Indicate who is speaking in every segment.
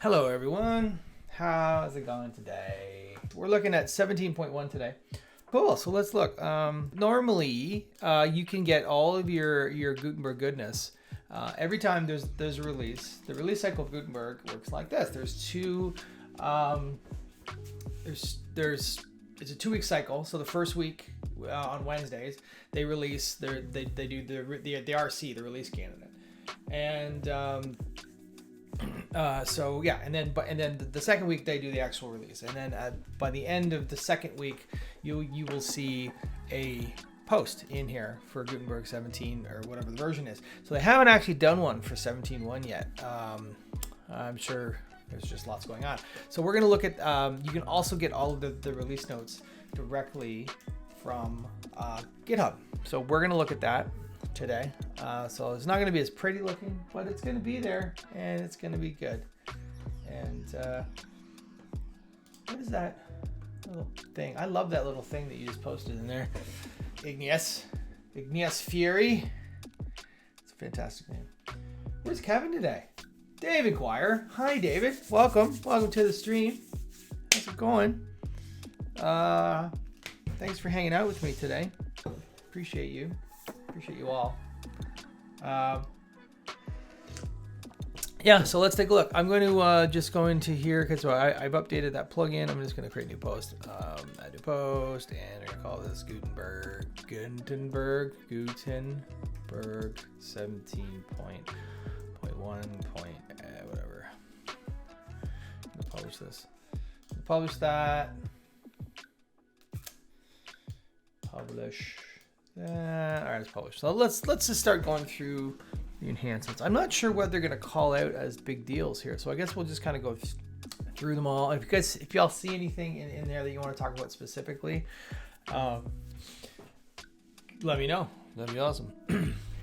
Speaker 1: Hello everyone, how's it going today? We're looking at 17.1 today. Cool, so let's look. Normally, you can get all of your Gutenberg goodness every time there's a release. The release cycle of Gutenberg works like this. There's two, it's a 2-week cycle. So the first week on Wednesdays, they release they do the RC, the release candidate, and so yeah, and then the second week they do the actual release, and then by the end of the second week, you will see a post in here for Gutenberg 17 or whatever the version is. So they haven't actually done one for 17.1 yet. I'm sure there's just lots going on. So we're gonna look at. You can also get all of the release notes directly from GitHub. So we're gonna look at that today. So it's not going to be as pretty looking, but it's going to be there and it's going to be good. And what is that little thing? I love that little thing that you just posted in there. Igneous Fury. It's a fantastic name. Where's Kevin today? Dave Inquire. Hi David. Welcome to the stream. How's it going? Thanks for hanging out with me today. Appreciate you all. Yeah, so let's take a look. I'm going to just go into here because I've updated that plugin. I'm just going to create a new post. Add new post, and we're going to call this Gutenberg 17.1. Whatever. I'm going to publish this. Publish that. Publish. All right, it's published. So let's just start going through the enhancements. I'm not sure what they're going to call out as big deals here, so I guess we'll just kind of go through them all. If y'all see anything in there that you want to talk about specifically, let me know. That'd be awesome.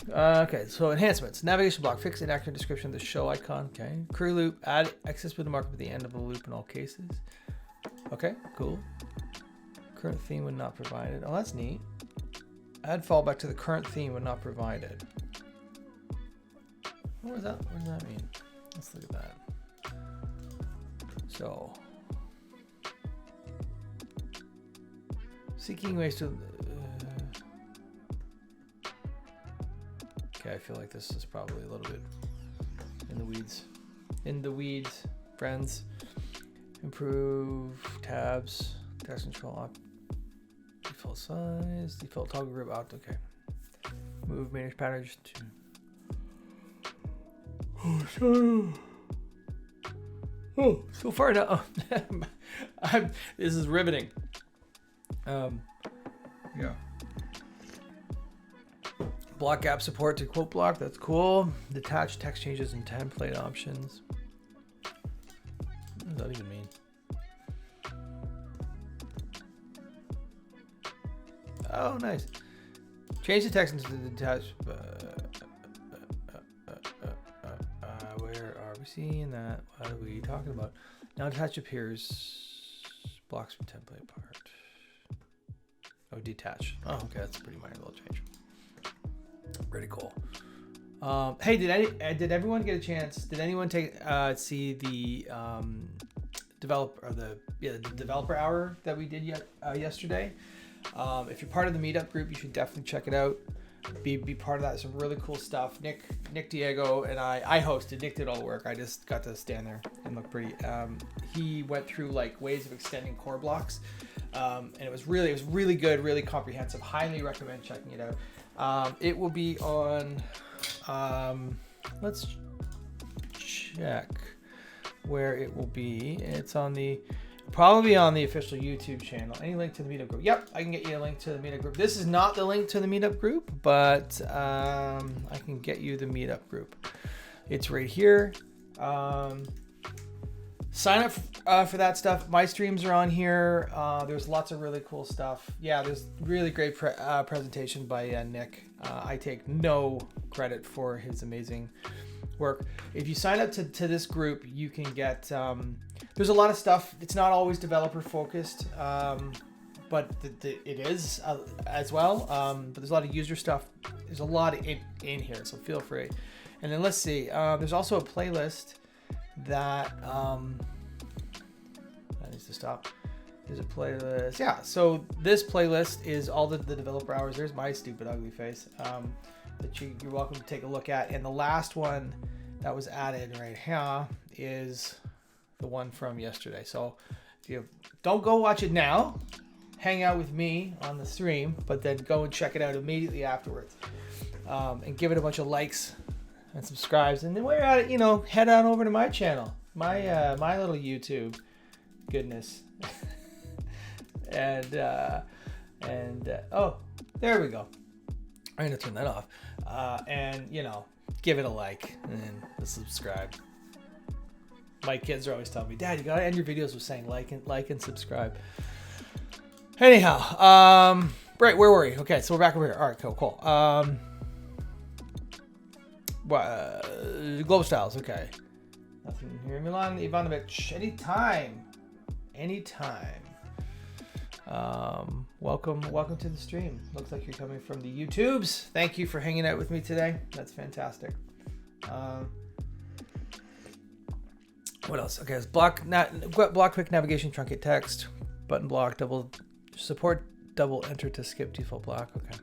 Speaker 1: Okay, so enhancements: navigation block, fix inaccurate description of the show icon. Okay, query loop, add access with the markup at the end of the loop in all cases. Okay, cool. Current theme when not provided. Oh, that's neat. Add fallback to the current theme when not provided. What does that mean? Let's look at that. So, seeking ways to. Okay, I feel like this is probably a little bit in the weeds. In the weeds, friends. Improve tabs, text control. Default size, default toggle group out. Okay. Move manage patterns to. So far now. This is riveting. Yeah. Block gap support to quote block. That's cool. Detach text changes and template options. What does that even mean? Oh, nice. Change the text into the detached. Where are we seeing that? What are we talking about? Now detach appears. Blocks from template part. Oh, detach. Oh, okay. That's a pretty minor little change. Pretty cool. Hey, did everyone get a chance? Did anyone see the developer hour that we did yesterday? If you're part of the meetup group, you should definitely check it out. Be part of that. Some really cool stuff. Nick Diego and I hosted. Nick did all the work. I just got to stand there and look pretty. He went through like ways of extending core blocks, and it was really good, really comprehensive. Highly recommend checking it out. It will be on. Let's check where it will be. It's on the. Probably on the official YouTube channel. Any link to the meetup group? Yep, I can get you a link to the meetup group. This is not the link to the meetup group, but I can get you the meetup group. It's right here. Sign up for that stuff. My streams are on here. There's lots of really cool stuff. Yeah, there's really great presentation by Nick. I take no credit for his amazing work. If you sign up to this group, you can get there's a lot of stuff. It's not always developer focused, but it is as well. But there's a lot of user stuff. There's a lot in here, so feel free. And then let's see. There's also a playlist that needs to stop. There's a playlist. Yeah, so this playlist is all the developer hours. There's my stupid ugly face that you're welcome to take a look at. And the last one that was added right here is the one from yesterday. So if you don't go watch it now, hang out with me on the stream, but then go and check it out immediately afterwards, and give it a bunch of likes and subscribes. And then while you're at it, head on over to my channel, my little YouTube goodness. and oh, there we go. I'm gonna turn that off. And give it a like and subscribe. My kids are always telling me, Dad, you gotta end your videos with saying like and subscribe. Anyhow, right, where were we? Okay, so we're back over here. All right, cool. Global styles. Okay. Nothing here. Milan Ivanovic. Anytime. Welcome to the stream. Looks like you're coming from the YouTubes. Thank you for hanging out with me today. That's fantastic. What else? Okay, it's block quick navigation, truncate text, button block, double enter to skip default block. Okay.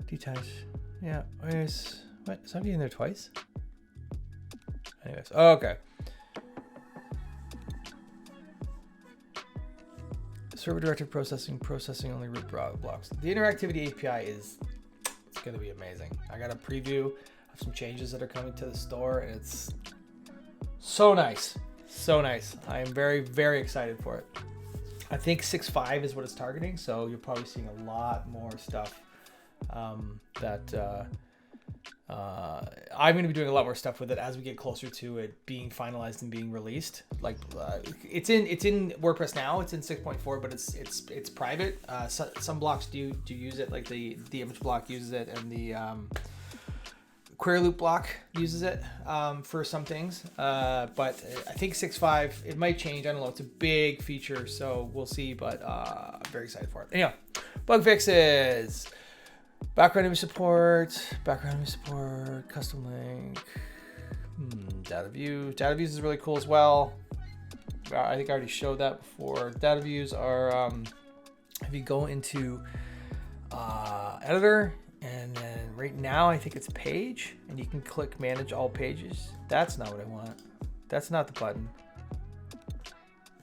Speaker 1: Detach. Yeah. Where's what? Is somebody in there twice? Anyways. Oh, okay. Server directed processing only root blocks. The interactivity API it's going to be amazing. I got a preview of some changes that are coming to the store, and it's so nice. I am very, very excited for it. I think 6.5 is what it's targeting, so you're probably seeing a lot more stuff that I'm going to be doing a lot more stuff with it as we get closer to it being finalized and being released. Like it's in WordPress now. It's in 6.4, but it's private. Some blocks do use it, like the image block uses it, and the query loop block uses it for some things. But I think 6.5 it might change. I don't know. It's a big feature, so we'll see. But I'm very excited for it. Anyhow, bug fixes. Background image support, custom link, data views. Data views is really cool as well. I think I already showed that before. Data views are, if you go into editor, and then right now I think it's page, and you can click manage all pages. That's not what I want. That's not the button.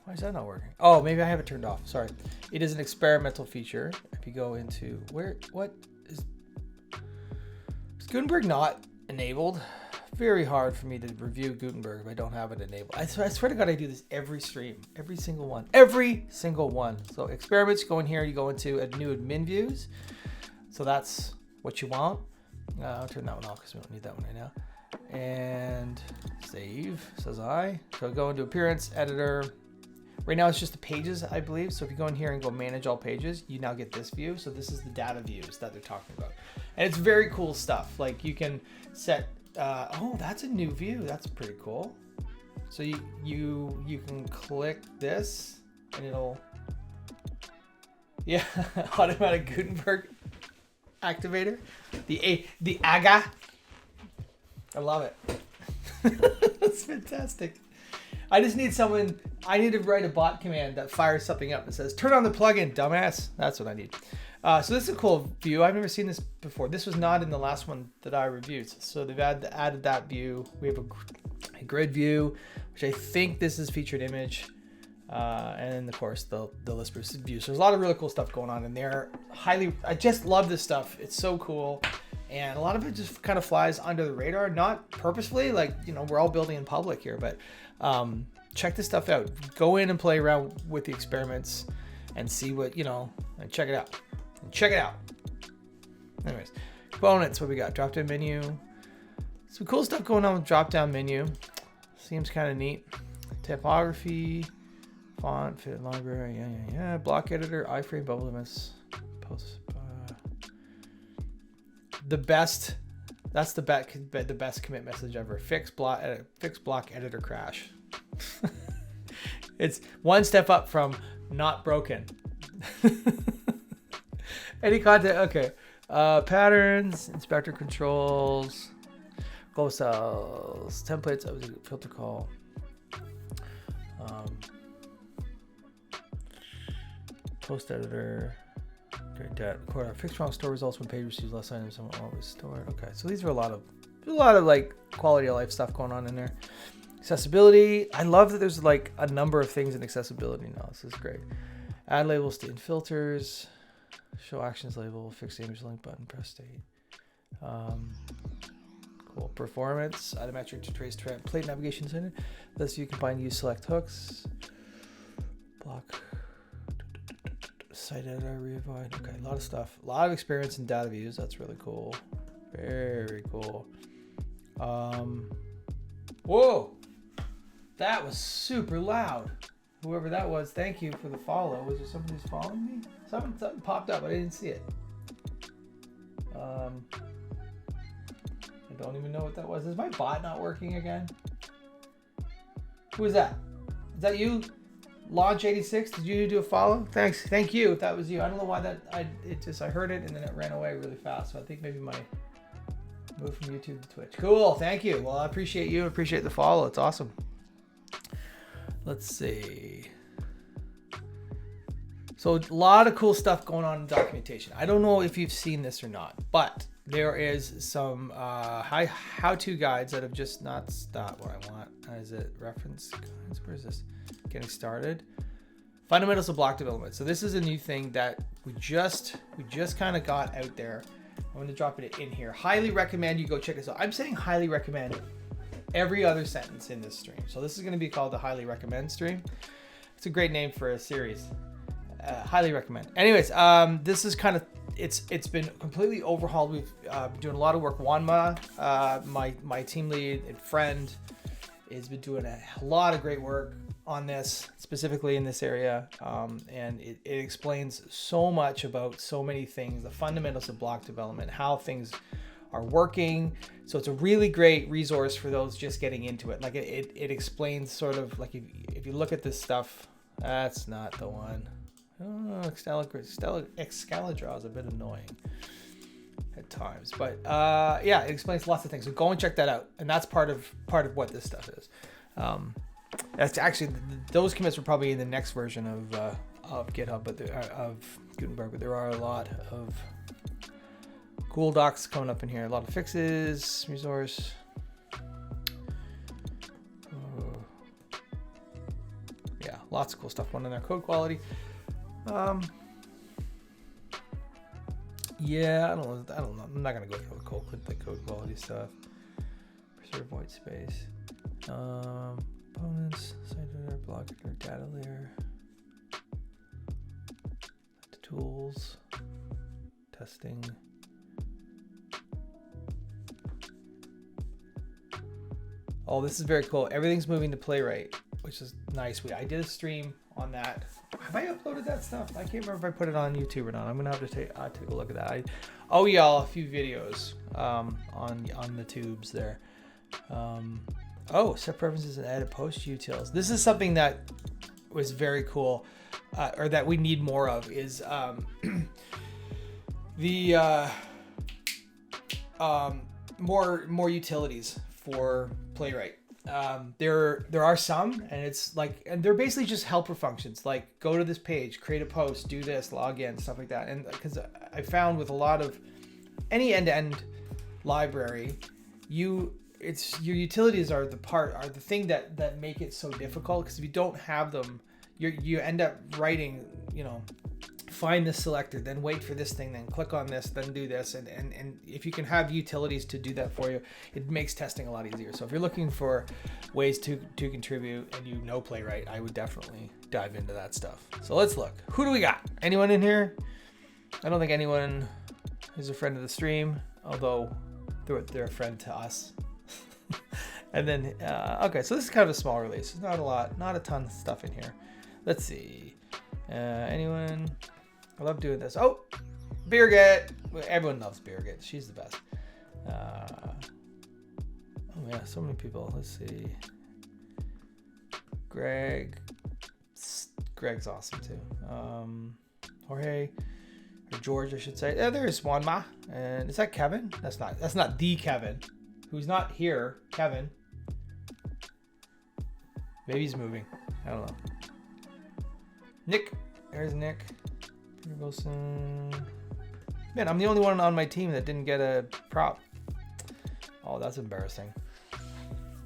Speaker 1: Why is that not working? Oh, maybe I have it turned off. Sorry. It is an experimental feature. If you go into is Gutenberg not enabled? Very hard for me to review Gutenberg if I don't have it enabled. I swear to God, I do this every stream, every single one. So experiments, go in here, you go into new admin views. So that's what you want. I'll turn that one off because we don't need that one right now. And save, says I. So go into appearance, editor. Right now it's just the pages, I believe. So if you go in here and go manage all pages, you now get this view. So this is the data views that they're talking about. And it's very cool stuff. Like you can set, oh, that's a new view. That's pretty cool. So you can click this and it'll, yeah, automatic Gutenberg activator. The AGA. I love it. That's fantastic. I just need someone, I need to write a bot command that fires something up and says, turn on the plugin, dumbass. That's what I need. So this is a cool view. I've never seen this before. This was not in the last one that I reviewed. So they've added that view. We have a grid view, which I think this is featured image. And then of course the list view. So there's a lot of really cool stuff going on in there. I just love this stuff. It's so cool. And a lot of it just kind of flies under the radar, not purposefully, like, we're all building in public here, but check this stuff out. Go in and play around with the experiments and see what, and check it out. Anyways, components, what we got? Drop down menu. Some cool stuff going on with drop down menu. Seems kind of neat. Typography, font, fit library, yeah. Block editor, iframe, bubble limits, post. The best commit message ever. Fix block editor crash. It's one step up from not broken. Any content, okay. Patterns, inspector controls, global styles, templates, filter call. Post editor. Great data. Fix wrong store results when page receives less items than always stored. Okay, so these are a lot of like quality of life stuff going on in there. Accessibility. I love that there's like a number of things in accessibility now. This is great. Add labels to in filters. Show actions label. Fix the image link button. Press state. Cool. Performance. Automatic to trace trend. Plate navigation center. Lets you combine use select hooks. Block. Site editor, rewind. Okay, a lot of stuff. A lot of experience in data views. That's really cool. Very cool. Whoa, that was super loud. Whoever that was, thank you for the follow. Was there somebody who's following me? Something popped up, but I didn't see it. I don't even know what that was. Is my bot not working again? Who is that? Is that you? Launch86, did you do a follow? Thank you if that was you. I don't know why that, I heard it and then it ran away really fast. So I think maybe my move from YouTube to Twitch. Cool, thank you. Well, I appreciate you, appreciate the follow. It's awesome. Let's see. So a lot of cool stuff going on in documentation. I don't know if you've seen this or not, but there is some how-to guides that have just not what I want. Is it reference guides? Where is this? Getting started. Fundamentals of block development. So this is a new thing that we just kind of got out there. I'm going to drop it in here. Highly recommend you go check this out. I'm saying highly recommend every other sentence in this stream. So this is going to be called the highly recommend stream. It's a great name for a series. Highly recommend. Anyways, this is kind of it's been completely overhauled. We've been doing a lot of work. Wanma, my team lead and friend, has been doing a lot of great work on this, specifically in this area, and it explains so much about so many things, the fundamentals of block development, how things are working. So it's a really great resource for those just getting into it. Like it explains sort of like if you look at this stuff, that's not the one. Oh, Excalibur is a bit annoying at times, but yeah, it explains lots of things. So go and check that out, and that's part of what this stuff is. That's actually those commits are probably in the next version of GitHub, but of Gutenberg. But there are a lot of cool docs coming up in here. A lot of fixes, resource. Yeah, lots of cool stuff going on there. Code quality. Yeah, I don't know. I'm not gonna go through the code quality stuff. Preserve white space. Components, site editor, block editor, data layer, tools, testing. Oh, this is very cool. Everything's moving to Playwright, which is nice. I did a stream on that. Have I uploaded that stuff? I can't remember if I put it on YouTube or not. I'm gonna have to take a look at that. I owe y'all a few videos on the tubes there. Set preferences and edit post utils. This is something that was very cool, or that we need more of, is the more utilities for Playwright. There are some, and it's like, and they're basically just helper functions, like go to this page, create a post, do this, log in, stuff like that. And because I found with a lot of any end-to-end library, your utilities are the thing that make it so difficult, because if you don't have them, you end up writing, find this selector, then wait for this thing, then click on this, then do this, and if you can have utilities to do that for you, it makes testing a lot easier. So if you're looking for ways to contribute and you know Playwright, I would definitely dive into that stuff. So let's look. Who do we got? Anyone in here? I don't think anyone is a friend of the stream, although they're a friend to us. And then okay, so this is kind of a small release. It's not a ton of stuff in here. Let's see. Anyone? I love doing this. Oh, Birgit. Everyone loves Birgit. She's the best. Oh yeah, so many people. Let's see. Greg's awesome too. Jorge, or George, I should say. Yeah, there's Wanma. And is that Kevin? That's not the Kevin, who's not here. Kevin. Maybe he's moving. I don't know. Nick. There's Nick. Wilson. Man, I'm the only one on my team that didn't get a prop. Oh, that's embarrassing.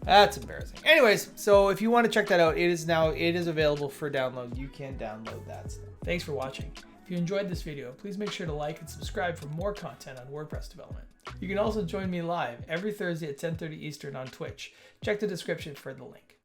Speaker 1: That's embarrassing. Anyways, so if you want to check that out, it is available for download. You can download that stuff. Thanks for watching. If you enjoyed this video, please make sure to like and subscribe for more content on WordPress development. You can also join me live every Thursday at 10:30 Eastern on Twitch. Check the description for the link.